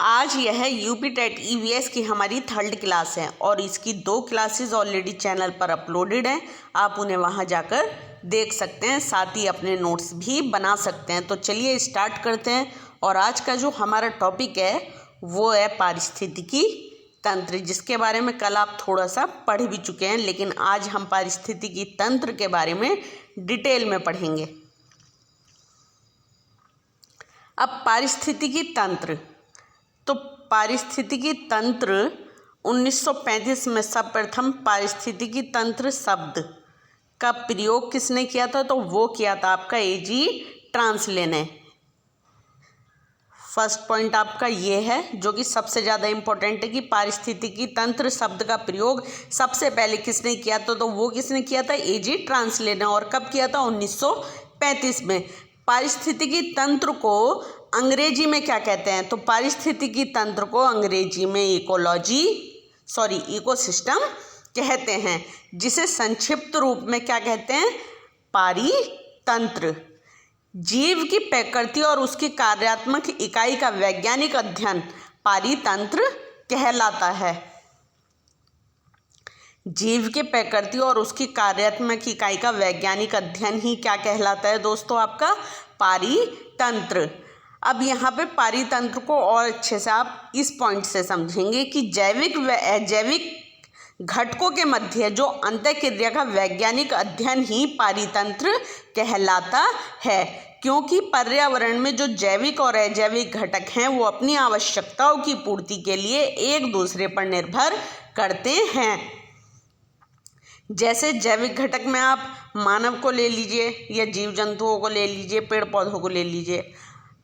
आज यह UP TET EVS की हमारी 3rd क्लास है और इसकी 2 क्लासेस ऑलरेडी चैनल पर अपलोडेड हैं। आप उन्हें वहां जाकर देख सकते हैं, साथ ही अपने नोट्स भी बना सकते हैं। तो चलिए स्टार्ट करते हैं। और आज का जो हमारा टॉपिक है वो है पारिस्थितिकी तंत्र, जिसके बारे में कल आप थोड़ा सा पढ़ भी चुके हैं, लेकिन आज हम पारिस्थितिकी तंत्र के बारे में डिटेल में पढ़ेंगे। अब पारिस्थितिकी तंत्र, तो पारिस्थितिकी तंत्र 1935 में सर्वप्रथम पारिस्थितिकी तंत्र शब्द का प्रयोग किसने किया था? तो वो किया था आपका A.G. ट्रांसले ने। फर्स्ट पॉइंट आपका ये है जो कि सबसे ज़्यादा इम्पोर्टेंट है कि पारिस्थितिकी तंत्र शब्द का प्रयोग सबसे पहले किसने किया था? तो वो किसने किया था? A.G. ट्रांसले ने। और कब किया था? 1935 में। पारिस्थितिकी तंत्र को अंग्रेजी में क्या कहते हैं? तो पारिस्थितिकी तंत्र को अंग्रेजी में इकोसिस्टम कहते हैं, जिसे संक्षिप्त रूप में क्या कहते हैं? पारितंत्र। जीव की प्रकृति और उसकी कार्यात्मक इकाई का वैज्ञानिक अध्ययन पारितंत्र कहलाता है। जीव की प्रकृति और उसकी कार्यात्मक इकाई का वैज्ञानिक अध्ययन ही क्या कहलाता है दोस्तों? आपका पारितंत्र। अब यहाँ पे पारितंत्र को और अच्छे से आप इस पॉइंट से समझेंगे कि जैविक व अजैविक घटकों के मध्य जो अंतःक्रिया का वैज्ञानिक अध्ययन ही पारितंत्र कहलाता है, क्योंकि पर्यावरण में जो जैविक और अजैविक घटक हैं वो अपनी आवश्यकताओं की पूर्ति के लिए एक दूसरे पर निर्भर करते हैं। जैसे जैविक घटक में आप मानव को ले लीजिए या जीव जंतुओं को ले लीजिए, पेड़ पौधों को ले लीजिए।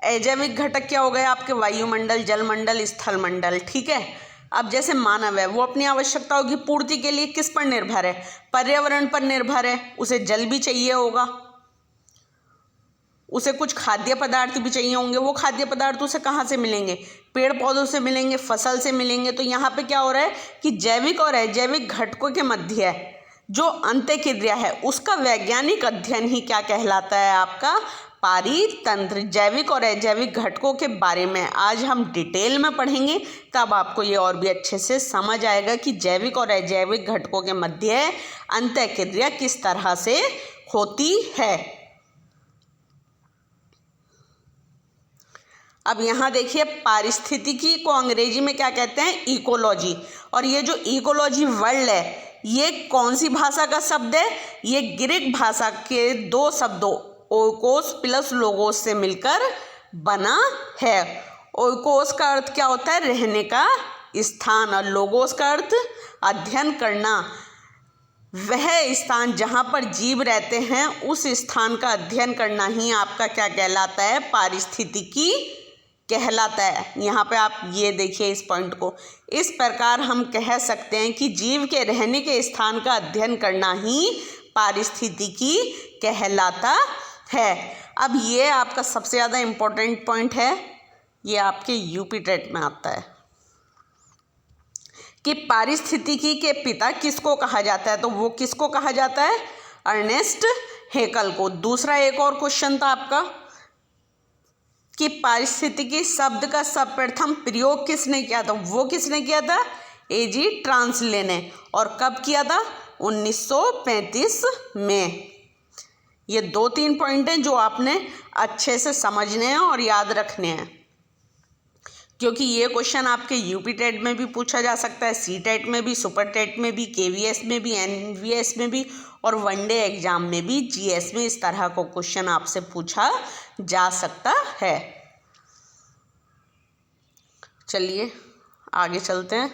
अजैविक घटक क्या हो गए? आपके वायुमंडल, जलमंडल, स्थलमंडल। ठीक है। अब जैसे मानव है वो अपनी आवश्यकताओं की पूर्ति के लिए किस पर निर्भर है? पर्यावरण पर निर्भर है। उसे जल भी चाहिए होगा, उसे कुछ खाद्य पदार्थ भी चाहिए होंगे। वो खाद्य पदार्थ उसे कहाँ से मिलेंगे? पेड़ पौधों से मिलेंगे, फसल से मिलेंगे। तो यहाँ पे क्या हो रहा है कि जैविक और अजैविक घटकों के मध्य जो अंतःक्रिया है उसका वैज्ञानिक अध्ययन ही क्या कहलाता है? आपका पारितंत्र। जैविक और अजैविक घटकों के बारे में आज हम डिटेल में पढ़ेंगे, तब आपको ये और भी अच्छे से समझ आएगा कि जैविक और अजैविक घटकों के मध्य अंतःक्रिया किस तरह से होती है। अब यहाँ देखिए, पारिस्थितिकी को अंग्रेजी में क्या कहते हैं? इकोलॉजी। और ये जो इकोलॉजी वर्ड है ये कौन सी भाषा का शब्द है? ये ग्रीक भाषा के 2 शब्दों ओइकोस प्लस लोगोस से मिलकर बना है। ओइकोस का अर्थ क्या होता है? रहने का स्थान, और लोगोस का अर्थ अध्ययन करना। वह स्थान जहाँ पर जीव रहते हैं उस स्थान का अध्ययन करना ही आपका क्या कहलाता है? पारिस्थितिकी कहलाता है। यहाँ पे आप ये देखिए इस पॉइंट को। इस प्रकार हम कह सकते हैं कि जीव के रहने के स्थान का अध्ययन करना ही पारिस्थितिकी कहलाता है। अब ये आपका सबसे ज़्यादा इम्पोर्टेंट पॉइंट है, ये आपके यूपी टेट में आता है कि पारिस्थितिकी के पिता किसको कहा जाता है? तो वो किसको कहा जाता है? अर्नेस्ट हैकल को। दूसरा एक और क्वेश्चन था आपका कि पारिस्थितिकी शब्द का सर्वप्रथम प्रयोग किसने किया था? वो किसने किया था? A.G. ट्रांसले ने। और कब किया था? 1935 में। ये 2-3 पॉइंट हैं जो आपने अच्छे से समझने हैं और याद रखने हैं, क्योंकि ये क्वेश्चन आपके यूपी टेट में भी पूछा जा सकता है, सी टेट में भी, सुपर टेट में भी, KVS में भी, NVS में भी, और वनडे एग्जाम में भी, GS में इस तरह को क्वेश्चन आपसे पूछा जा सकता है। चलिए आगे चलते हैं।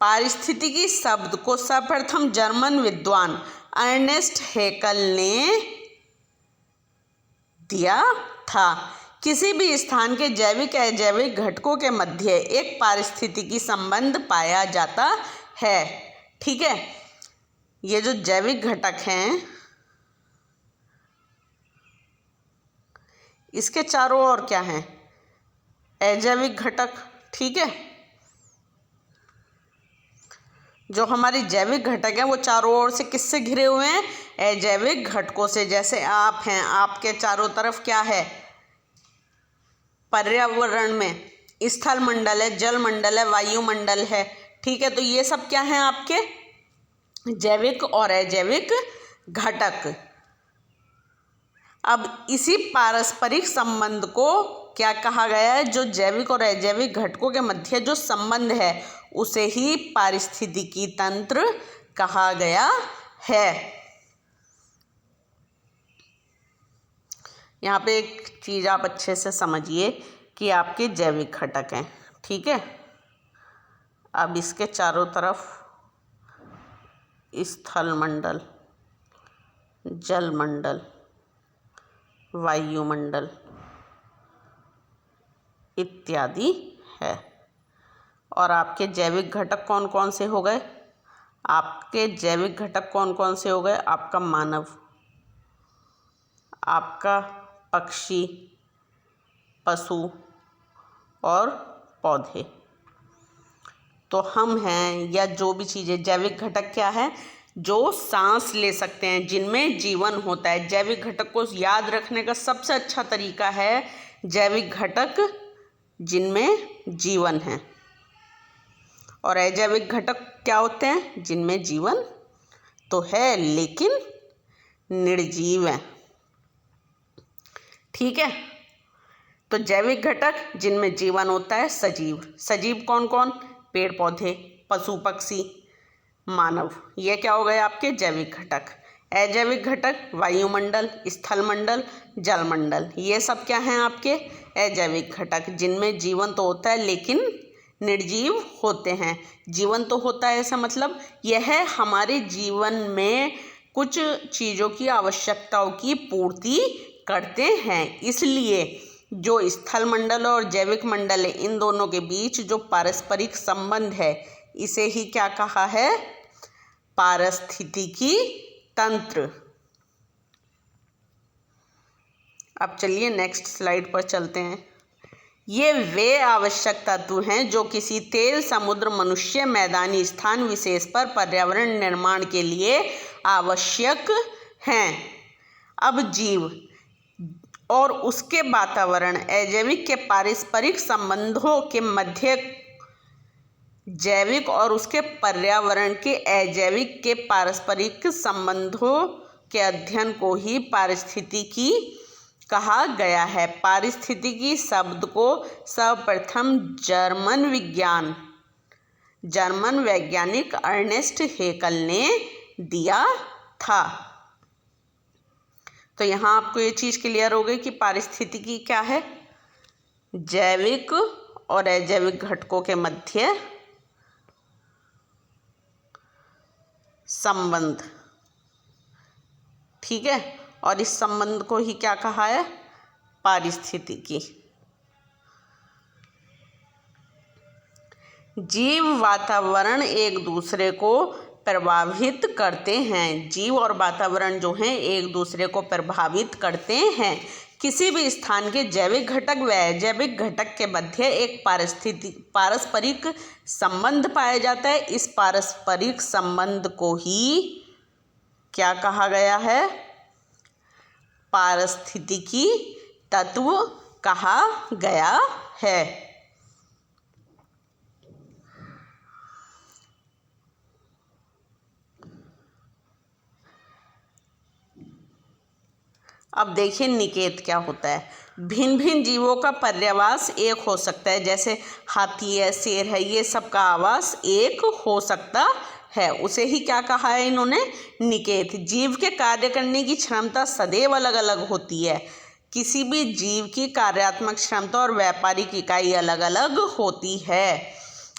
पारिस्थितिकी शब्द को सर्वप्रथम जर्मन विद्वान अर्नेस्ट हैकल ने दिया था। किसी भी स्थान के जैविक अजैविक घटकों के मध्य एक पारिस्थितिकी संबंध पाया जाता है। ठीक है। ये जो जैविक घटक हैं इसके चारों ओर क्या हैं? अजैविक घटक। ठीक है। जो हमारे जैविक घटक हैं वो चारों ओर से किससे घिरे हुए हैं? अजैविक घटकों से। जैसे आप हैं, आपके चारों तरफ क्या है? पर्यावरण में स्थल मंडल है, जल मंडल है, वायुमंडल है। ठीक है, तो ये सब क्या हैं आपके जैविक और अजैविक घटक। अब इसी पारस्परिक संबंध को क्या कहा गया है, जो जैविक और अजैविक घटकों के मध्य जो संबंध है उसे ही पारिस्थितिकी तंत्र कहा गया है। यहाँ पे एक चीज़ आप अच्छे से समझिए कि आपके जैविक घटक हैं। ठीक है, अब इसके चारों तरफ स्थल मंडल, जल मंडल, वायुमंडल इत्यादि है। और आपके जैविक घटक कौन कौन से हो गए? आपके जैविक घटक कौन कौन से हो गए? आपका मानव, आपका पक्षी, पशु और पौधे। तो हम हैं, या जो भी चीज़ें, जैविक घटक क्या है? जो सांस ले सकते हैं, जिनमें जीवन होता है। जैविक घटक को याद रखने का सबसे अच्छा तरीका है जैविक घटक जिनमें जीवन है। और अजैविक घटक क्या होते हैं? जिनमें जीवन तो है लेकिन निर्जीव है। ठीक है, तो जैविक घटक जिनमें जीवन होता है, सजीव। सजीव कौन कौन? पेड़ पौधे, पशु पक्षी, मानव। ये क्या हो गए आपके जैविक घटक। अजैविक घटक वायुमंडल, स्थल मंडल, जल मंडल, ये सब क्या हैं आपके अजैविक घटक, जिनमें जीवन तो होता है लेकिन निर्जीव होते हैं। जीवन तो होता है ऐसा मतलब यह हमारे जीवन में कुछ चीज़ों की आवश्यकताओं की पूर्ति करते हैं। इसलिए जो स्थल मंडल और जैविक मंडल है, इन दोनों के बीच जो पारस्परिक संबंध है, इसे ही क्या कहा है? पारिस्थितिकी तंत्र। अब चलिए नेक्स्ट स्लाइड पर चलते हैं। ये वे आवश्यक तत्व हैं जो किसी तेल, समुद्र, मनुष्य, मैदानी स्थान विशेष पर पर्यावरण निर्माण के लिए आवश्यक हैं। अब जीव और उसके वातावरण, अजैविक के पारस्परिक संबंधों के मध्य जैविक और उसके पर्यावरण के अजैविक के पारस्परिक संबंधों के अध्ययन को ही पारिस्थितिकी कहा गया है। पारिस्थितिकी शब्द को सर्वप्रथम जर्मन वैज्ञानिक अर्नेस्ट हेकल ने दिया था। तो यहाँ आपको ये चीज़ क्लियर हो गई कि पारिस्थितिकी क्या है? जैविक और अजैविक घटकों के मध्य संबंध। ठीक है, और इस संबंध को ही क्या कहा है? पारिस्थितिकी। जीव वातावरण एक दूसरे को प्रभावित करते हैं। जीव और वातावरण जो हैं एक दूसरे को प्रभावित करते हैं। किसी भी स्थान के जैविक घटक व अजैविक घटक के मध्य एक पारस्परिक संबंध पाया जाता है। इस पारस्परिक संबंध को ही क्या कहा गया है? पारिस्थितिकी तत्व कहा गया है। अब देखिए निकेत क्या होता है। भिन्न भिन्न जीवों का पर्यावास एक हो सकता है, जैसे हाथी है, शेर है, ये सब का आवास एक हो सकता है, उसे ही क्या कहा है इन्होंने? निकेत। जीव के कार्य करने की क्षमता सदैव अलग अलग होती है। किसी भी जीव की कार्यात्मक क्षमता और व्यापारिक इकाई अलग अलग होती है।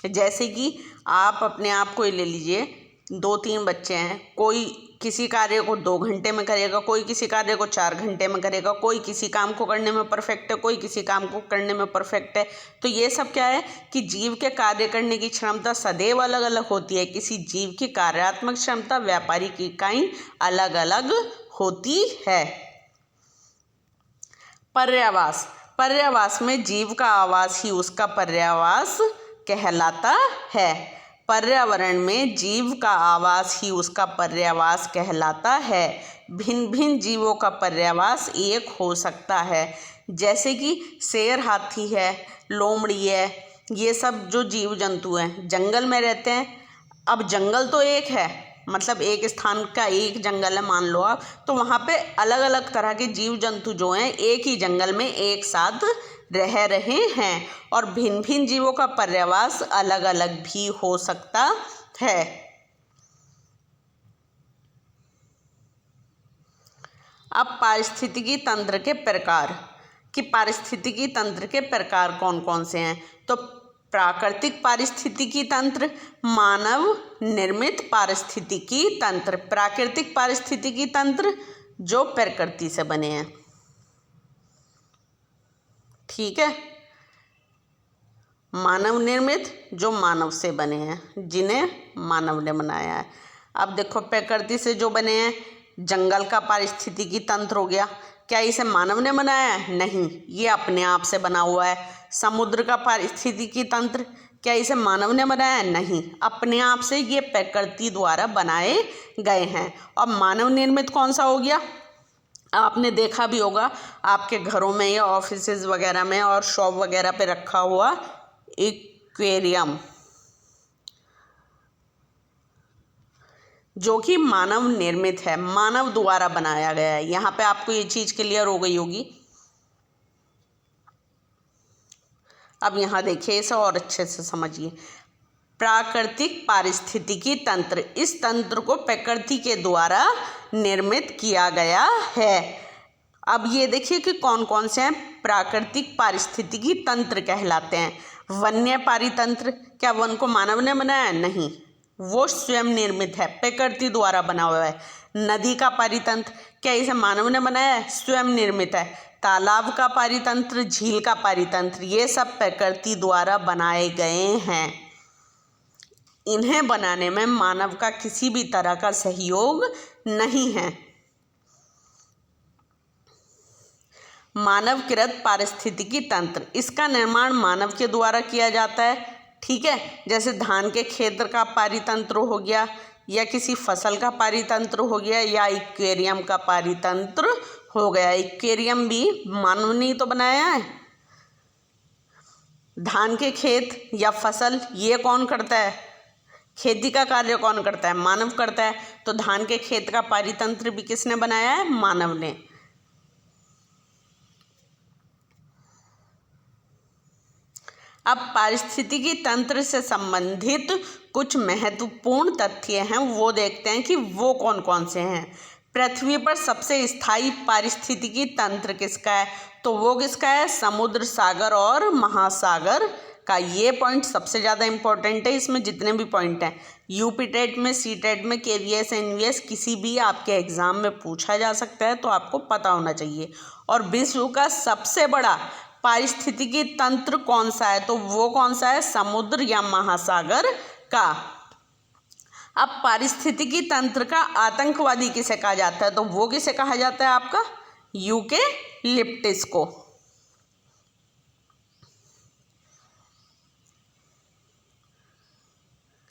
जैसे कि आप अपने आप को ले लीजिए, 2-3 बच्चे हैं, कोई किसी कार्य को 2 घंटे में करेगा, कोई किसी कार्य को 4 घंटे में करेगा, कोई किसी काम को करने में परफेक्ट है, कोई किसी काम को करने में परफेक्ट है। तो ये सब क्या है कि जीव के कार्य करने की क्षमता सदैव अलग अलग होती है। किसी जीव की कार्यात्मक क्षमता, व्यापारिक इकाई अलग अलग होती है। पर्यावास। पर्यावास में जीव का आवास ही उसका पर्यावास कहलाता है। पर्यावरण में जीव का आवास ही उसका पर्यावास कहलाता है। भिन्न भिन्न जीवों का पर्यावास एक हो सकता है, जैसे कि शेर हाथी है, लोमड़ी है, ये सब जो जीव जंतु हैं जंगल में रहते हैं। अब जंगल तो एक है, मतलब एक स्थान का एक जंगल है मान लो आप, तो वहाँ पे अलग अलग तरह के जीव जंतु जो हैं एक ही जंगल में एक साथ रह रहे हैं, और भिन्न भिन्न जीवों का पर्यावास अलग अलग भी हो सकता है। अब पारिस्थितिकी तंत्र के प्रकार, कि पारिस्थितिकी तंत्र के प्रकार कौन कौन से हैं। तो प्राकृतिक पारिस्थितिकी तंत्र, मानव निर्मित पारिस्थितिकी तंत्र। प्राकृतिक पारिस्थितिकी तंत्र जो प्रकृति से बने हैं, ठीक है। मानव निर्मित जो मानव से बने हैं, जिन्हें मानव ने बनाया है। अब देखो प्रकृति से जो बने हैं, जंगल का पारिस्थितिकी तंत्र हो गया, क्या इसे मानव ने बनाया है? नहीं, ये अपने आप से बना हुआ है। समुद्र का पारिस्थितिकी तंत्र, क्या इसे मानव ने बनाया है? नहीं, अपने आप से ये प्रकृति द्वारा बनाए गए हैं। और मानव निर्मित कौन सा हो गया? आपने देखा भी होगा आपके घरों में या ऑफिसेज वगैरह में और शॉप वगैरह पे रखा हुआ एक्वेरियम, जो कि मानव निर्मित है, मानव द्वारा बनाया गया है। यहाँ पे आपको ये चीज़ क्लियर हो गई होगी। अब यहाँ देखिए, इसे और अच्छे से समझिए। प्राकृतिक पारिस्थितिकी तंत्र, इस तंत्र को प्रकृति के द्वारा निर्मित किया गया है। अब ये देखिए कि कौन कौन से हैं प्राकृतिक पारिस्थितिकी तंत्र कहलाते हैं। वन्य पारितंत्र, क्या वन को मानव ने बनाया? नहीं, वो स्वयं निर्मित है, प्रकृति द्वारा बना हुआ है। नदी का पारितंत्र, क्या इसे मानव ने बनाया है? स्वयं निर्मित है। तालाब का पारितंत्र, झील का पारितंत्र, ये सब प्रकृति द्वारा बनाए गए हैं। इन्हें बनाने में मानव का किसी भी तरह का सहयोग नहीं है। मानवकृत पारिस्थितिकी तंत्र, इसका निर्माण मानव के द्वारा किया जाता है, ठीक है। जैसे धान के खेत का पारितंत्र हो गया, या किसी फसल का पारितंत्र हो गया, या एक्वेरियम का पारितंत्र हो गया। एक्वेरियम भी मानव ने तो बनाया है। धान के खेत या फसल, ये कौन करता है? खेती का कार्य कौन करता है? मानव करता है। तो धान के खेत का पारितंत्र भी किसने बनाया है? मानव ने। अब पारिस्थितिकी तंत्र से संबंधित कुछ महत्वपूर्ण तथ्य हैं, वो देखते हैं कि वो कौन कौन से हैं। पृथ्वी पर सबसे स्थायी पारिस्थितिकी तंत्र किसका है? तो वो किसका है? समुद्र, सागर और महासागर का। ये पॉइंट सबसे ज़्यादा इम्पोर्टेंट है इसमें जितने भी पॉइंट हैं। यूपी टेट में, सी टेट में, KVS NVS किसी भी आपके एग्ज़ाम में पूछा जा सकता है, तो आपको पता होना चाहिए। और विश्व का सबसे बड़ा पारिस्थितिकी तंत्र कौन सा है? तो वो कौन सा है? समुद्र या महासागर का। अब पारिस्थितिकी तंत्र का आतंकवादी किसे कहा जाता है? तो वो किसे कहा जाता है? आपका यूकेलिप्टस को।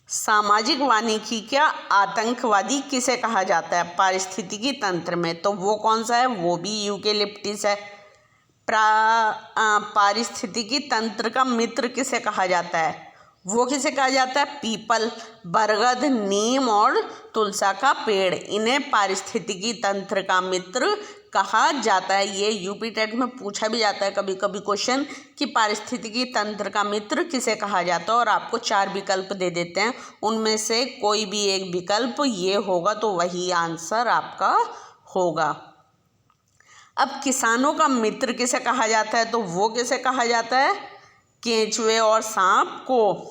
सामाजिक वानिकी का आतंकवादी किसे कहा जाता है पारिस्थितिकी तंत्र में? तो वो कौन सा है? वो भी यूकेलिप्टस है। पारिस्थितिकी तंत्र का मित्र किसे कहा जाता है? वो किसे कहा जाता है? पीपल, बरगद, नीम और तुलसा का पेड़, इन्हें पारिस्थितिकी तंत्र का मित्र कहा जाता है। ये यूपी टेट में पूछा भी जाता है कभी कभी क्वेश्चन कि पारिस्थितिकी तंत्र का मित्र किसे कहा जाता है, और आपको 4 विकल्प दे देते हैं, उनमें से कोई भी एक विकल्प ये होगा तो वही आंसर आपका होगा। अब किसानों का मित्र किसे कहा जाता है? तो वो किसे कहा जाता है? केंचुए और सांप को।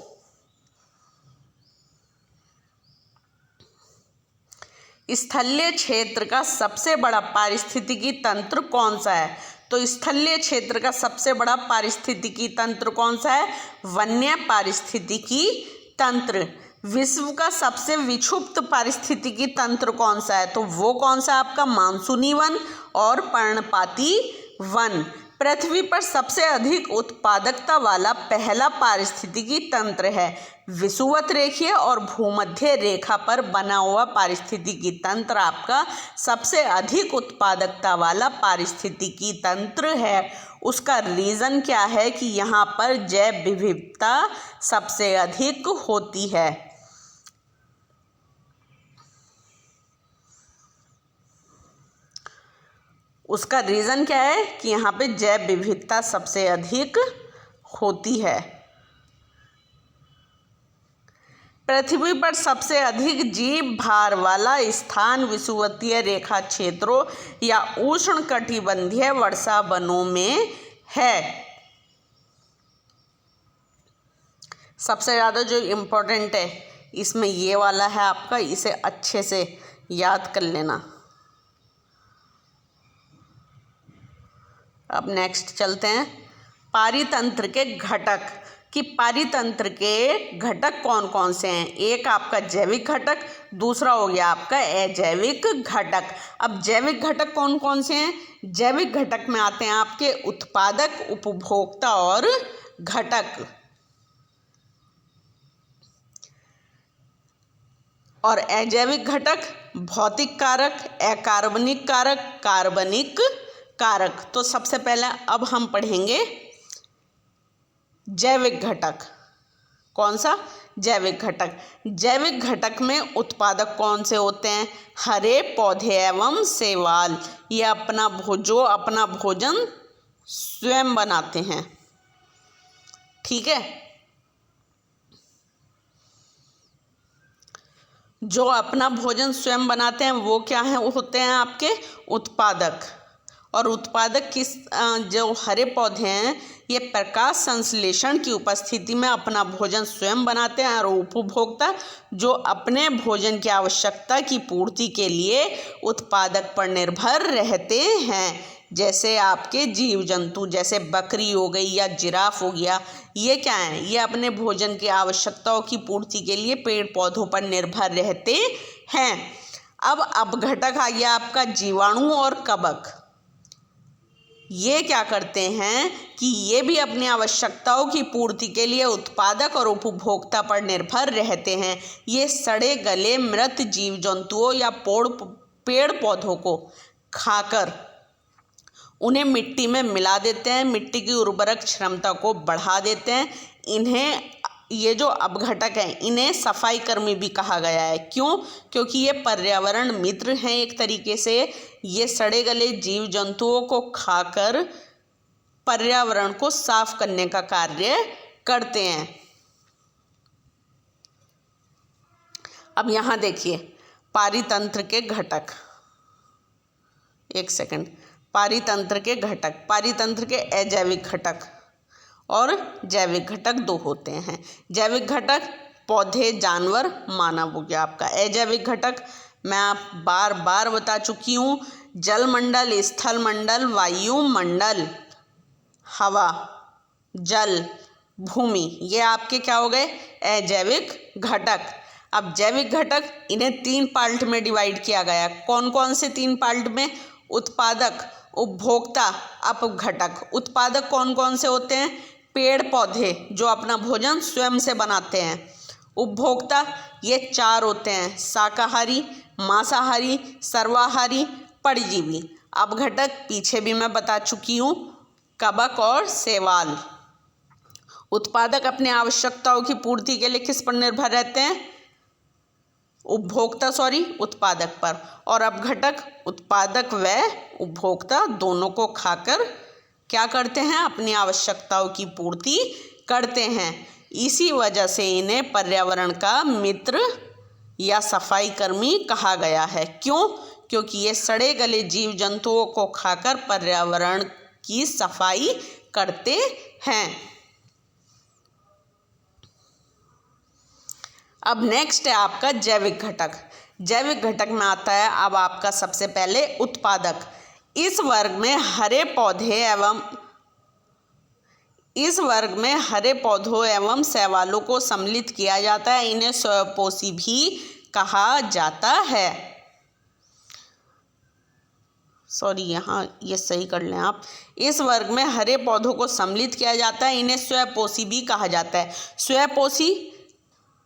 स्थलीय क्षेत्र का सबसे बड़ा पारिस्थितिकी तंत्र कौन सा है? तो स्थलीय क्षेत्र का सबसे बड़ा पारिस्थितिकी तंत्र कौन सा है? वन्य पारिस्थितिकी तंत्र। विश्व का सबसे विक्षुप्त पारिस्थितिकी तंत्र कौन सा है? तो वो कौन सा? आपका मानसूनी वन और पर्णपाती वन। पृथ्वी पर सबसे अधिक उत्पादकता वाला पहला पारिस्थितिकी तंत्र है। विषुवत रेखीय और भूमध्य रेखा पर बना हुआ पारिस्थितिकी तंत्र आपका सबसे अधिक उत्पादकता वाला पारिस्थितिकी तंत्र है। उसका रीज़न क्या है कि यहाँ पर जैव विविधता सबसे अधिक होती है। उसका रीज़न क्या है कि यहाँ पे जैव विविधता सबसे अधिक होती है। पृथ्वी पर सबसे अधिक जीव भार वाला स्थान विषुवतीय रेखा क्षेत्रों या उष्णकटिबंधीय वर्षा वनों में है। सबसे ज़्यादा जो इम्पोर्टेंट है इसमें ये वाला है आपका, इसे अच्छे से याद कर लेना। अब नेक्स्ट चलते हैं पारितंत्र के घटक कि पारितंत्र के घटक कौन कौन से हैं। एक आपका जैविक घटक, दूसरा हो गया आपका अजैविक घटक। अब जैविक घटक कौन कौन से हैं? जैविक घटक में आते हैं आपके उत्पादक, उपभोक्ता और घटक। और अजैविक घटक भौतिक कारक, अकार्बनिक कारक, कार्बनिक कारक। तो सबसे पहले अब हम पढ़ेंगे जैविक घटक। कौन सा? जैविक घटक। जैविक घटक में उत्पादक कौन से होते हैं? हरे पौधे एवं शैवाल। ये अपना भोजन स्वयं बनाते हैं। ठीक है, जो अपना भोजन स्वयं बनाते हैं वो क्या है? वो होते हैं आपके उत्पादक। और उत्पादक जो हरे पौधे हैं ये प्रकाश संश्लेषण की उपस्थिति में अपना भोजन स्वयं बनाते हैं। और उपभोक्ता जो अपने भोजन की आवश्यकता की पूर्ति के लिए उत्पादक पर निर्भर रहते हैं। जैसे आपके जीव जंतु, जैसे बकरी हो गई या जिराफ हो गया, ये क्या है? ये अपने भोजन की आवश्यकताओं की पूर्ति के लिए पेड़ पौधों पर निर्भर रहते हैं। अब घटक आ गया आपका जीवाणु और कवक। ये क्या करते हैं कि ये भी अपनी आवश्यकताओं की पूर्ति के लिए उत्पादक और उपभोक्ता पर निर्भर रहते हैं। ये सड़े गले मृत जीव जंतुओं या पेड़ पौधों को खाकर उन्हें मिट्टी में मिला देते हैं, मिट्टी की उर्वरक क्षमता को बढ़ा देते हैं। इन्हें, ये जो अपघटक हैं, इन्हें सफाई कर्मी भी कहा गया है। क्यों? क्योंकि ये पर्यावरण मित्र हैं एक तरीके से। ये सड़े गले जीव जंतुओं को खाकर पर्यावरण को साफ करने का कार्य करते हैं। अब यहाँ देखिए पारितंत्र के घटक। एक सेकंड। पारितंत्र के घटक, पारितंत्र के अजैविक घटक और जैविक घटक दो होते हैं। जैविक घटक पौधे, जानवर, मानव हो गया आपका। अजैविक घटक मैं आप बार बार बता चुकी हूँ, जलमंडल, स्थल मंडल, वायुमंडल, हवा, जल, भूमि, ये आपके क्या हो गए? अजैविक घटक। अब जैविक घटक, इन्हें 3 पार्ट में डिवाइड किया गया। कौन कौन से 3 पार्ट में? उत्पादक, उपभोक्ता, अपघटक। उत्पादक कौन कौन से होते हैं? पेड़ पौधे जो अपना भोजन स्वयं से बनाते हैं। उपभोक्ता ये 4 होते हैं, शाकाहारी, मांसाहारी, सर्वाहारी, परजीवी। अपघटक पीछे भी मैं बता चुकी हूँ, कवक और शैवाल। उत्पादक अपने आवश्यकताओं की पूर्ति के लिए किस पर निर्भर रहते हैं? उत्पादक पर। और अपघटक उत्पादक व उपभोक्ता दोनों को खाकर क्या करते हैं? अपनी आवश्यकताओं की पूर्ति करते हैं। इसी वजह से इन्हें पर्यावरण का मित्र या सफाई कर्मी कहा गया है। क्यों? क्योंकि ये सड़े गले जीव जंतुओं को खाकर पर्यावरण की सफाई करते हैं। अब नेक्स्ट है आपका जैविक घटक। जैविक घटक में आता है अब आपका सबसे पहले उत्पादक। इस वर्ग में हरे पौधों एवं शैवालों को सम्मिलित किया जाता है। इन्हें स्वयंपोषी भी कहा जाता है। सॉरी, यहाँ ये सही कर लें आप। इस वर्ग में हरे पौधों को सम्मिलित किया जाता है, इन्हें स्वयंपोषी भी कहा जाता है। स्वयंपोषी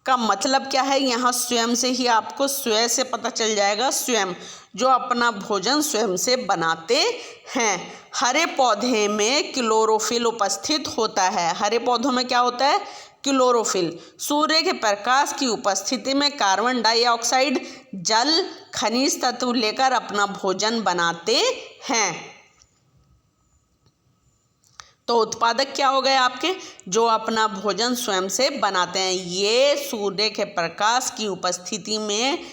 का मतलब क्या है, यहाँ स्वयं से ही आपको स्वयं से पता चल जाएगा, स्वयं, जो अपना भोजन स्वयं से बनाते हैं। हरे पौधे में क्लोरोफिल उपस्थित होता है। हरे पौधों में क्या होता है, क्लोरोफिल। सूर्य के प्रकाश की उपस्थिति में कार्बन डाइऑक्साइड, जल, खनिज तत्व लेकर अपना भोजन बनाते हैं। तो उत्पादक क्या हो गए आपके, जो अपना भोजन स्वयं से बनाते हैं। ये सूर्य के प्रकाश की उपस्थिति में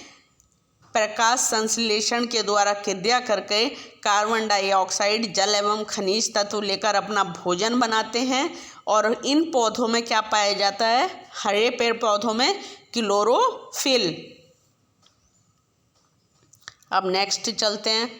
प्रकाश संश्लेषण के द्वारा क्रिया करके कार्बन डाइऑक्साइड, जल एवं खनिज तत्व लेकर अपना भोजन बनाते हैं। और इन पौधों में क्या पाया जाता है, हरे पेड़ पौधों में क्लोरोफिल। अब नेक्स्ट चलते हैं।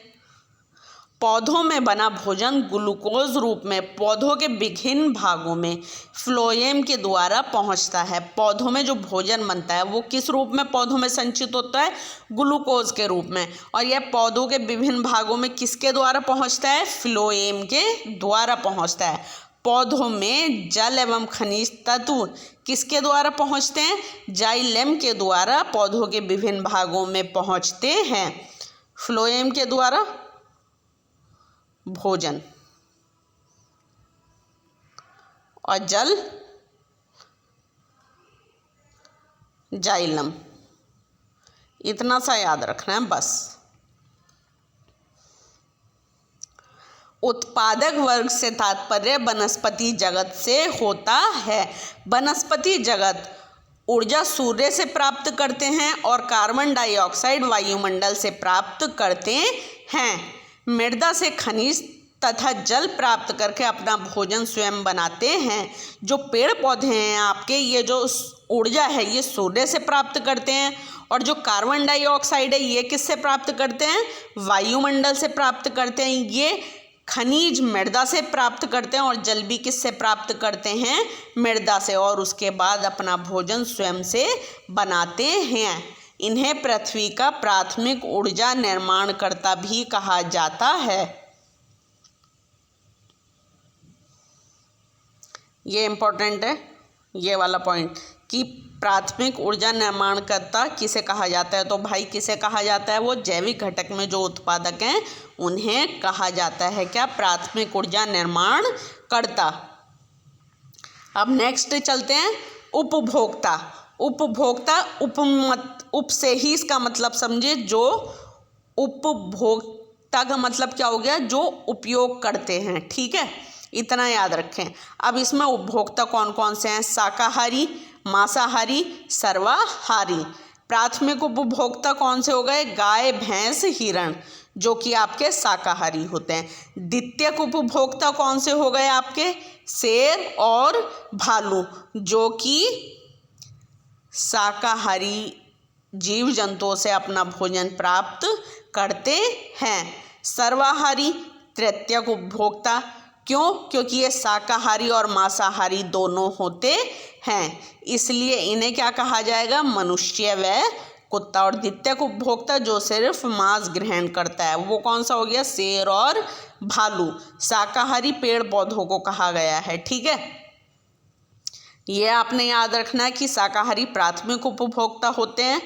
पौधों में बना भोजन ग्लूकोज रूप में पौधों के विभिन्न भागों में फ्लोएम के द्वारा पहुंचता है। पौधों में जो भोजन बनता है वो किस रूप में पौधों में संचित होता है, ग्लूकोज के रूप में। और यह पौधों के विभिन्न भागों में किसके द्वारा पहुंचता है, फ्लोएम के द्वारा पहुंचता है। पौधों में जल एवं खनिज तत्व किसके द्वारा पहुंचते हैं, जाइलेम के द्वारा पौधों के विभिन्न भागों में पहुंचते हैं। फ्लोएम के द्वारा भोजन और जल जाइलम, इतना सा याद रखना है बस। उत्पादक वर्ग से तात्पर्य वनस्पति जगत से होता है। वनस्पति जगत ऊर्जा सूर्य से प्राप्त करते हैं और कार्बन डाइऑक्साइड वायुमंडल से प्राप्त करते हैं। मृदा से खनिज तथा जल प्राप्त करके अपना भोजन स्वयं बनाते हैं। जो पेड़ पौधे हैं आपके, ये जो ऊर्जा है ये सूर्य से प्राप्त करते हैं। और जो कार्बन डाइऑक्साइड है ये किससे प्राप्त करते हैं, वायुमंडल से प्राप्त करते हैं। ये खनिज मृदा से प्राप्त करते हैं और जल भी किससे प्राप्त करते हैं, मृदा से। और उसके बाद अपना भोजन स्वयं से बनाते हैं। इन्हें पृथ्वी का प्राथमिक ऊर्जा निर्माणकर्ता भी कहा जाता है। ये इम्पोर्टेंट है ये वाला पॉइंट कि प्राथमिक ऊर्जा निर्माणकर्ता किसे कहा जाता है। तो भाई किसे कहा जाता है, वो जैविक घटक में जो उत्पादक हैं उन्हें कहा जाता है क्या, प्राथमिक ऊर्जा निर्माणकर्ता। अब नेक्स्ट चलते हैं, उपभोक्ता। उपभोक्ता उप से ही इसका मतलब समझे, जो उपभोक्ता का मतलब क्या हो गया, जो उपयोग करते हैं, ठीक है, इतना याद रखें। अब इसमें उपभोक्ता कौन कौन से हैं, शाकाहारी, मांसाहारी, सर्वाहारी। प्राथमिक उपभोक्ता कौन से हो गए, गाय, भैंस, हिरण, जो कि आपके शाकाहारी होते हैं। द्वितीयक उपभोक्ता कौन से हो गए आपके, शेर और भालू, जो कि शाकाहारी जीव जंतुओं से अपना भोजन प्राप्त करते हैं। सर्वाहारी तृतीयक उपभोक्ता, क्यों, क्योंकि ये शाकाहारी और मांसाहारी दोनों होते हैं, इसलिए इन्हें क्या कहा जाएगा, मनुष्य व कुत्ता। और द्वितीयक उपभोक्ता जो सिर्फ मांस ग्रहण करता है वो कौन सा हो गया, शेर और भालू। शाकाहारी पेड़ पौधों को कहा गया है, ठीक है। ये आपने याद रखना है कि शाकाहारी प्राथमिक उपभोक्ता होते हैं,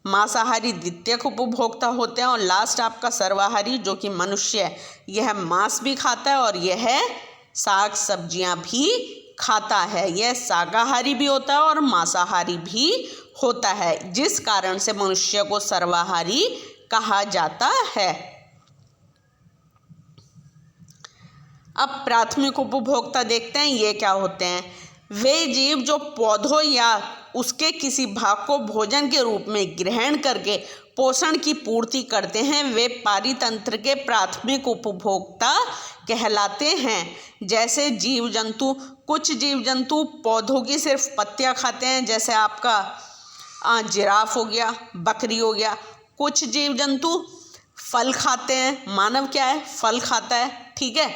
मांसाहारी द्वितीयक उपभोक्ता होते हैं, और लास्ट आपका सर्वाहारी जो कि मनुष्य है। यह मांस भी खाता है और यह साग सब्जियां भी खाता है। यह शाकाहारी भी होता है और मांसाहारी भी होता है, जिस कारण से मनुष्य को सर्वाहारी कहा जाता है। अब प्राथमिक उपभोक्ता देखते हैं ये क्या होते हैं। वे जीव जो पौधों या उसके किसी भाग को भोजन के रूप में ग्रहण करके पोषण की पूर्ति करते हैं, वे पारितंत्र के प्राथमिक उपभोक्ता कहलाते हैं। जैसे जीव जंतु, कुछ जीव जंतु पौधों की सिर्फ पत्तियां खाते हैं, जैसे आपका जिराफ हो गया, बकरी हो गया। कुछ जीव जंतु फल खाते हैं, मानव क्या है, फल खाता है, ठीक है।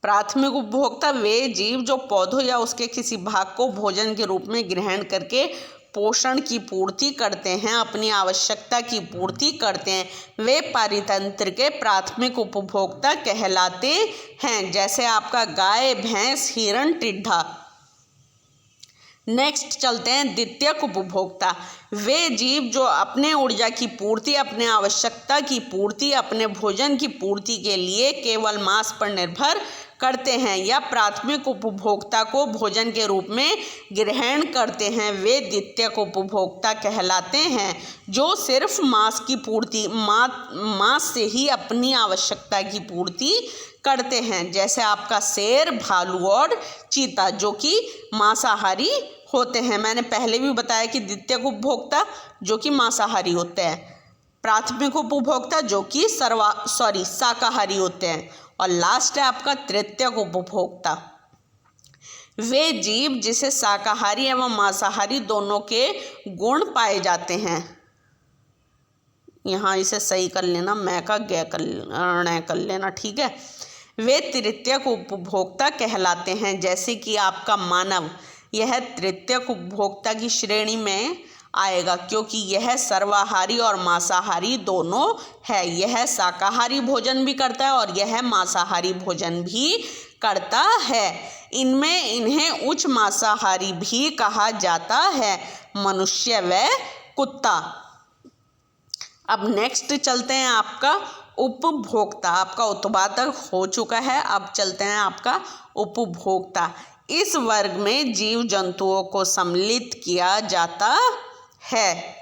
प्राथमिक उपभोक्ता वे जीव जो पौधों या उसके किसी भाग को भोजन के रूप में ग्रहण करके पोषण की पूर्ति करते हैं, अपनी आवश्यकता की पूर्ति करते हैं, वे पारितंत्र के प्राथमिक उपभोक्ता कहलाते हैं, जैसे आपका गाय, भैंस, हिरण, टिड्डा। नेक्स्ट चलते हैं द्वितीयक उपभोक्ता। वे जीव जो अपने ऊर्जा की पूर्ति, अपने आवश्यकता की पूर्ति, अपने भोजन की पूर्ति के लिए केवल मांस पर निर्भर करते हैं या प्राथमिक उपभोक्ता को भोजन के रूप में ग्रहण करते हैं, वे द्वितीयक उपभोक्ता कहलाते हैं, जो सिर्फ मांस की पूर्ति, मांस से ही अपनी आवश्यकता की पूर्ति करते हैं, जैसे आपका शेर, भालू और चीता, जो कि मांसाहारी होते हैं। मैंने पहले भी बताया कि द्वितीयक उपभोक्ता जो कि मांसाहारी होते हैं, प्राथमिक उपभोक्ता जो कि शाकाहारी होते हैं, और लास्ट है आपका तृतीयक उपभोक्ता। वे जीव जिसे शाकाहारी एवं मांसाहारी दोनों के गुण पाए जाते हैं। यहाँ इसे सही कर लेना, मैं का गे कर लेना, ठीक है। वे तृतीयक उपभोक्ता कहलाते हैं, जैसे कि आपका मानव, यह तृतीयक उपभोक्ता की श्रेणी में आएगा, क्योंकि यह सर्वाहारी और मांसाहारी दोनों है। यह शाकाहारी भोजन भी करता है और यह मांसाहारी भोजन भी करता है। इन्हें उच्च मांसाहारी भी कहा जाता है, मनुष्य व कुत्ता। अब नेक्स्ट चलते हैं आपका उपभोक्ता। आपका उत्पादक हो चुका है, अब चलते हैं आपका उपभोक्ता। इस वर्ग में जीव जंतुओं को सम्मिलित किया जाता है।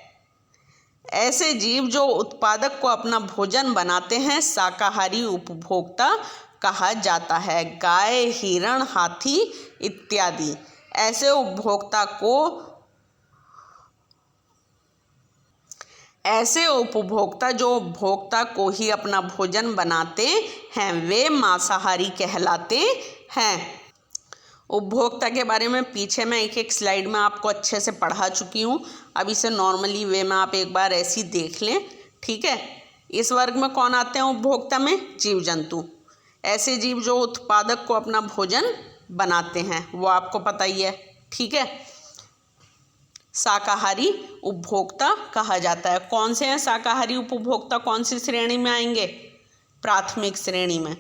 ऐसे जीव जो उत्पादक को अपना भोजन बनाते हैं शाकाहारी उपभोक्ता कहा जाता है, गाय, हिरण, हाथी इत्यादि। ऐसे उपभोक्ता जो उपभोक्ता को ही अपना भोजन बनाते हैं, वे मांसाहारी कहलाते हैं। उपभोक्ता के बारे में पीछे मैं एक स्लाइड में आपको अच्छे से पढ़ा चुकी हूँ। अब इसे नॉर्मली वे में आप एक बार ऐसी देख लें, ठीक है। इस वर्ग में कौन आते हैं उपभोक्ता में? जीव जंतु। ऐसे जीव जो उत्पादक को अपना भोजन बनाते हैं, वो आपको पता ही है, ठीक है। शाकाहारी उपभोक्ता कहा जाता है। कौन से हैं शाकाहारी उपभोक्ता? कौन सी श्रेणी में आएंगे? प्राथमिक श्रेणी में।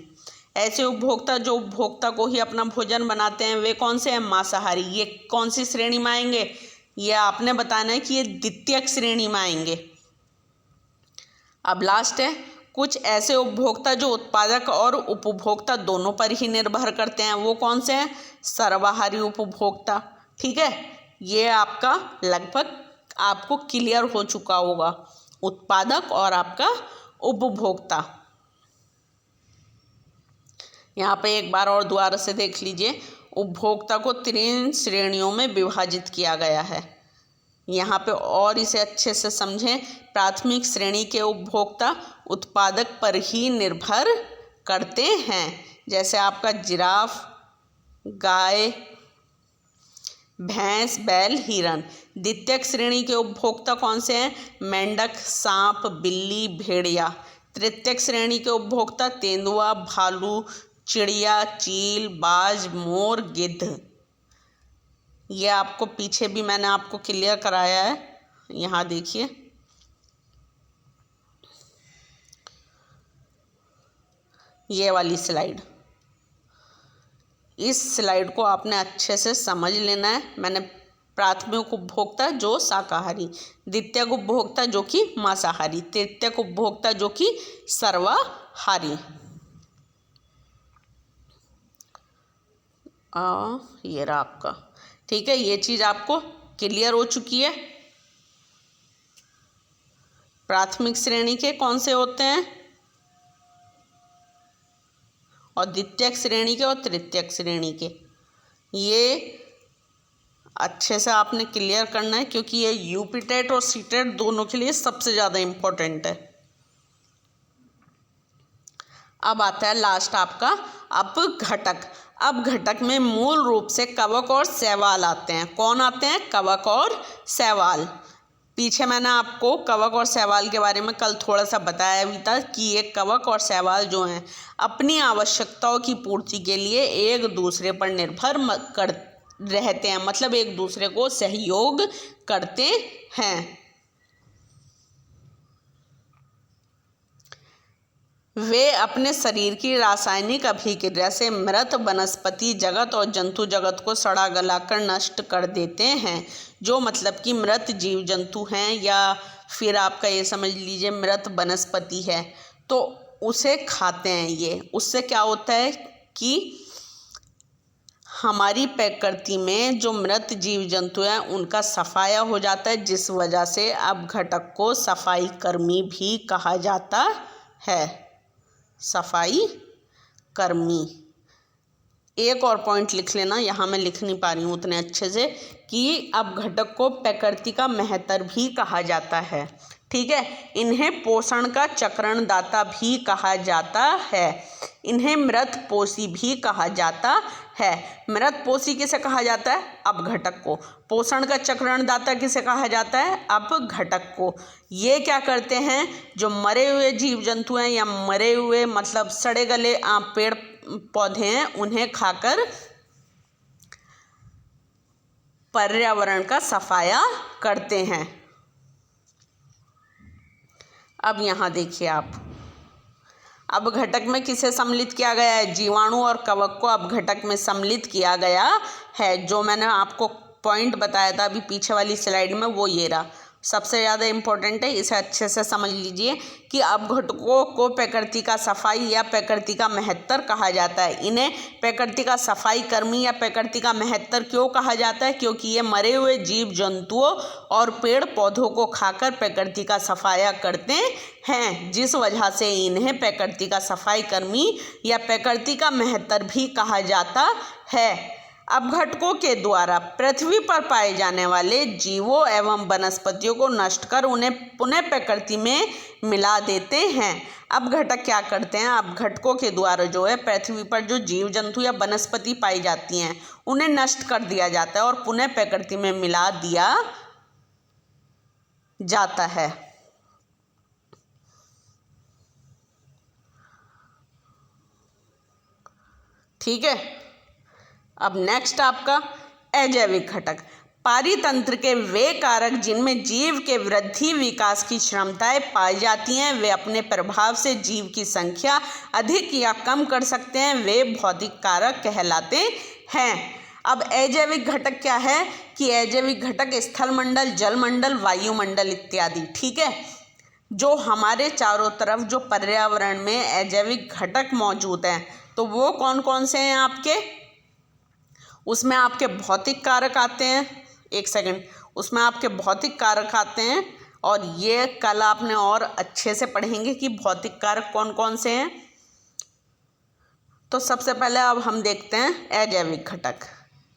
ऐसे उपभोक्ता जो उपभोक्ता को ही अपना भोजन बनाते हैं, वे कौन से हैं? मांसाहारी। ये कौन सी श्रेणी में आएंगे? ये आपने बताना है कि ये द्वितीयक श्रेणी में आएंगे। अब लास्ट है, कुछ ऐसे उपभोक्ता जो उत्पादक और उपभोक्ता दोनों पर ही निर्भर करते हैं, वो कौन से हैं? सर्वाहारी उपभोक्ता, ठीक है। ये आपका लगभग आपको क्लियर हो चुका होगा, उत्पादक और आपका उपभोक्ता। यहाँ पे एक बार और दोबारा से देख लीजिए, उपभोक्ता को 3 श्रेणियों में विभाजित किया गया है। यहाँ पे और इसे अच्छे से समझें। प्राथमिक श्रेणी के उपभोक्ता उत्पादक पर ही निर्भर करते हैं, जैसे आपका जिराफ, गाय, भैंस, बैल, हिरण। द्वितीयक श्रेणी के उपभोक्ता कौन से हैं? मेंढक, सांप, बिल्ली, भेड़िया। तृतीयक श्रेणी के उपभोक्ता तेंदुआ, भालू, चिड़िया, चील, बाज, मोर, गिद्ध। ये आपको पीछे भी मैंने आपको क्लियर कराया है, यहाँ देखिए। ये वाली स्लाइड, इस स्लाइड को आपने अच्छे से समझ लेना है। मैंने प्राथमिक उपभोक्ता जो शाकाहारी, द्वितीयक उपभोक्ता जो कि मांसाहारी, तृतीयक उपभोक्ता जो कि सर्वाहारी। ये रहा आपका, ठीक है। ये चीज़ आपको क्लियर हो चुकी है। प्राथमिक श्रेणी के कौन से होते हैं और द्वितीयक श्रेणी के और तृतीयक श्रेणी के, ये अच्छे से आपने क्लियर करना है, क्योंकि ये यूपी टेट और सी टेट दोनों के लिए सबसे ज़्यादा इम्पोर्टेंट है। अब आता है लास्ट आपका अपघटक। अपघटक में मूल रूप से कवक और शैवाल आते हैं। कौन आते हैं? कवक और शैवाल। पीछे मैंने आपको कवक और शैवाल के बारे में कल थोड़ा सा बताया भी था कि ये कवक और शैवाल जो हैं रहते हैं, मतलब एक दूसरे को सहयोग करते हैं। वे अपने शरीर की रासायनिक अभिक्रिया से मृत वनस्पति जगत और जंतु जगत को सड़ा गलाकर नष्ट कर देते हैं। जो मतलब कि मृत जीव जंतु हैं या फिर आपका ये समझ लीजिए मृत वनस्पति है, तो उसे खाते हैं ये। उससे क्या होता है कि हमारी प्रकृति में जो मृत जीव जंतु हैं उनका सफाया हो जाता है, जिस वजह से अपघटक को सफाई कर्मी भी कहा जाता है। सफाई कर्मी। एक और पॉइंट लिख लेना, यहाँ मैं लिख नहीं पा रही हूँ उतने अच्छे से, कि अपघटक को प्रकृति का मेहतर भी कहा जाता है। ठीक है, इन्हें पोषण का चक्रणदाता भी कहा जाता है। इन्हें मृत पोषी भी कहा जाता है। मृत पोषी किसे कहा जाता है? अपघटक को। पोषण का चक्रणदाता किसे कहा जाता है? अपघटक को। ये क्या करते हैं? जो मरे हुए जीव जंतु हैं या मरे हुए मतलब सड़े गले पेड़ पौधे हैं, उन्हें खाकर पर्यावरण का सफाया करते हैं। अब यहाँ देखिए आप, अपघटक में किसे सम्मिलित किया गया है? जीवाणु और कवक को अपघटक में सम्मिलित किया गया है। जो मैंने आपको पॉइंट बताया था अभी पीछे वाली स्लाइड में, वो ये रहा, सबसे ज़्यादा इम्पोर्टेंट है, इसे अच्छे से समझ लीजिए कि अपघटकों को प्रकृति का सफाई या प्रकृति का मेहतर कहा जाता है। इन्हें प्रकृति का सफाई कर्मी या प्रकृति का मेहतर क्यों कहा जाता है? क्योंकि ये मरे हुए जीव जंतुओं और पेड़ पौधों को खाकर प्रकृति का सफाया करते हैं, जिस वजह से इन्हें प्रकृति का सफाई कर्मी या प्रकृति का मेहतर भी कहा जाता है। अपघटकों के द्वारा पृथ्वी पर पाए जाने वाले जीवों एवं वनस्पतियों को नष्ट कर उन्हें पुनः प्रकृति में मिला देते हैं। अपघटक क्या करते हैं? अपघटकों के द्वारा जो है पृथ्वी पर जो जीव जंतु या वनस्पति पाई जाती हैं उन्हें नष्ट कर दिया जाता है और पुनः प्रकृति में मिला दिया जाता है। ठीक है, अब नेक्स्ट आपका अजैविक घटक। पारितंत्र के वे कारक जिनमें जीव के वृद्धि विकास की क्षमताएं पाई जाती हैं, वे अपने प्रभाव से जीव की संख्या अधिक या कम कर सकते हैं, वे भौतिक कारक कहलाते हैं। अब अजैविक घटक क्या है? कि अजैविक घटक स्थलमंडल, जलमंडल, वायुमंडल इत्यादि। ठीक है, जो हमारे चारों तरफ जो पर्यावरण में अजैविक घटक मौजूद हैं, तो वो कौन कौन से हैं आपके? उसमें आपके भौतिक कारक आते हैं, एक सेकंड, उसमें आपके भौतिक कारक आते हैं, और ये कल आपने और अच्छे से पढ़ेंगे कि भौतिक कारक कौन कौन से हैं। तो सबसे पहले अब हम देखते हैं अजैविक घटक।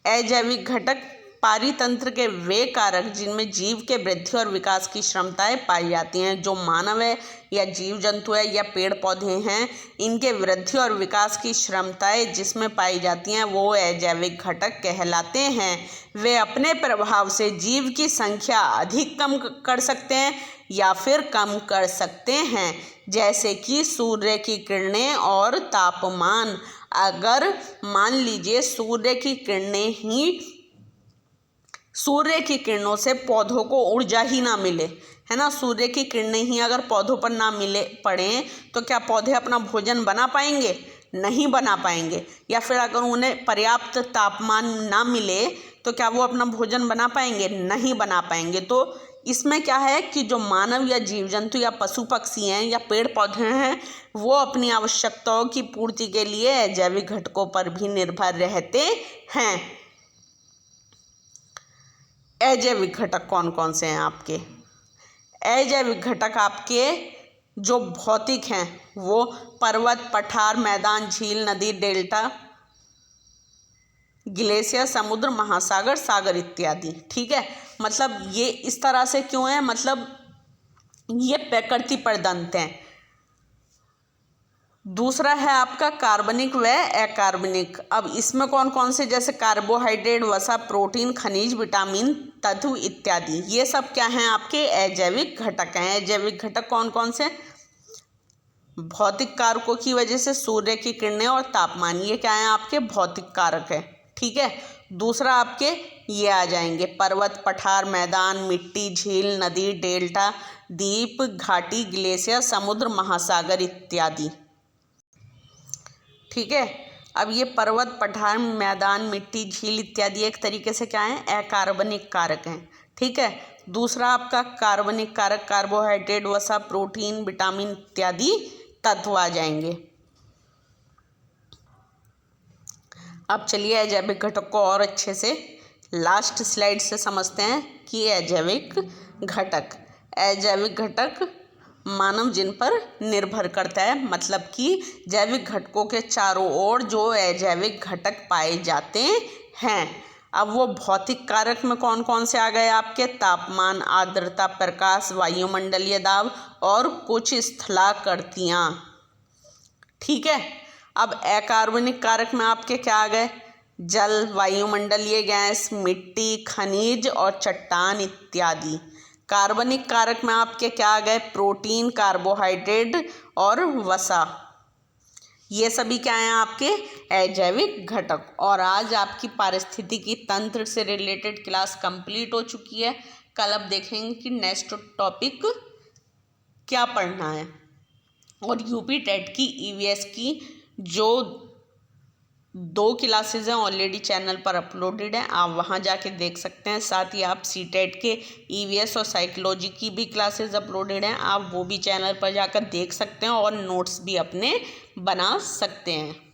अजैविक घटक पारितंत्र के वे कारक जिनमें जीव के वृद्धि और विकास की क्षमताएं पाई जाती हैं। जो मानव है या जीव जंतु है या पेड़ पौधे हैं, इनके वृद्धि और विकास की क्षमताएं जिसमें पाई जाती हैं वो अजैविक घटक कहलाते हैं। वे अपने प्रभाव से जीव की संख्या अधिक कम कर सकते हैं या फिर कम कर सकते हैं, जैसे कि सूर्य की किरणें और तापमान। अगर मान लीजिए सूर्य की किरणों से पौधों को ऊर्जा ही ना मिले, है ना, सूर्य की किरणें ही अगर पौधों पर ना मिले पड़े तो क्या पौधे अपना भोजन बना पाएंगे? नहीं बना पाएंगे। या फिर अगर उन्हें पर्याप्त तापमान ना मिले तो क्या वो अपना भोजन बना पाएंगे? नहीं बना पाएंगे। तो इसमें क्या है कि जो मानव या जीव जंतु या पशु पक्षी हैं या पेड़ पौधे हैं, वो अपनी आवश्यकताओं की पूर्ति के लिए अजैविक घटकों पर भी निर्भर रहते हैं। अजैविक घटक कौन कौन से हैं आपके? अजैविक घटक आपके जो भौतिक हैं वो पर्वत, पठार, मैदान, झील, नदी, डेल्टा, ग्लेशियर, समुद्र, महासागर, सागर इत्यादि। ठीक है, मतलब ये इस तरह से क्यों है? मतलब ये प्रकृति प्रदत्त हैं। दूसरा है आपका कार्बनिक व अकार्बनिक। अब इसमें कौन कौन से, जैसे कार्बोहाइड्रेट, वसा, प्रोटीन, खनिज, विटामिन, तत्व इत्यादि, ये सब क्या हैं? आपके अजैविक घटक हैं। अजैविक घटक कौन कौन से? भौतिक कारकों की वजह से सूर्य की किरणें और तापमान, ये क्या है? आपके भौतिक कारक है। ठीक है। दूसरा आपके ये आ जाएंगे पर्वत, पठार, मैदान, मिट्टी, झील, नदी, डेल्टा, द्वीप, घाटी, ग्लेशियर, समुद्र, महासागर इत्यादि। ठीक है। अब ये पर्वत, पठार, मैदान, मिट्टी, झील इत्यादि एक तरीके से क्या है, अकार्बनिक कारक हैं। ठीक है। दूसरा आपका कार्बनिक कारक कार्बोहाइड्रेट, वसा, प्रोटीन, विटामिन इत्यादि तत्व आ जाएंगे। अब चलिए अजैविक घटक को और अच्छे से लास्ट स्लाइड से समझते हैं कि अजैविक घटक, अजैविक घटक मानव जिन पर निर्भर करता है, मतलब कि जैविक घटकों के चारों ओर जो अजैविक घटक पाए जाते हैं। अब वो भौतिक कारक में कौन कौन से आ गए आपके, तापमान, आर्द्रता, प्रकाश, वायुमंडलीय दाब और कुछ स्थलाकृतियाँ। ठीक है। अब अकार्बनिक कारक में आपके क्या आ गए, जल, वायुमंडलीय गैस, मिट्टी, खनिज और चट्टान इत्यादि। कार्बनिक कारक में आपके क्या आ गए, प्रोटीन, कार्बोहाइड्रेट और वसा। ये सभी क्या हैं आपके अजैविक घटक। और आज आपकी पारिस्थितिकी तंत्र से रिलेटेड क्लास कंप्लीट हो चुकी है। कल अब देखेंगे कि नेक्स्ट टॉपिक क्या पढ़ना है। और यूपी टेट की ईवीएस की जो 2 क्लासेज हैं ऑलरेडी चैनल पर अपलोडेड हैं, आप वहां जाके देख सकते हैं। साथ ही आप सीटेट के ईवीएस और साइकोलॉजी की भी क्लासेज अपलोडेड हैं, आप वो भी चैनल पर जाकर देख सकते हैं और नोट्स भी अपने बना सकते हैं।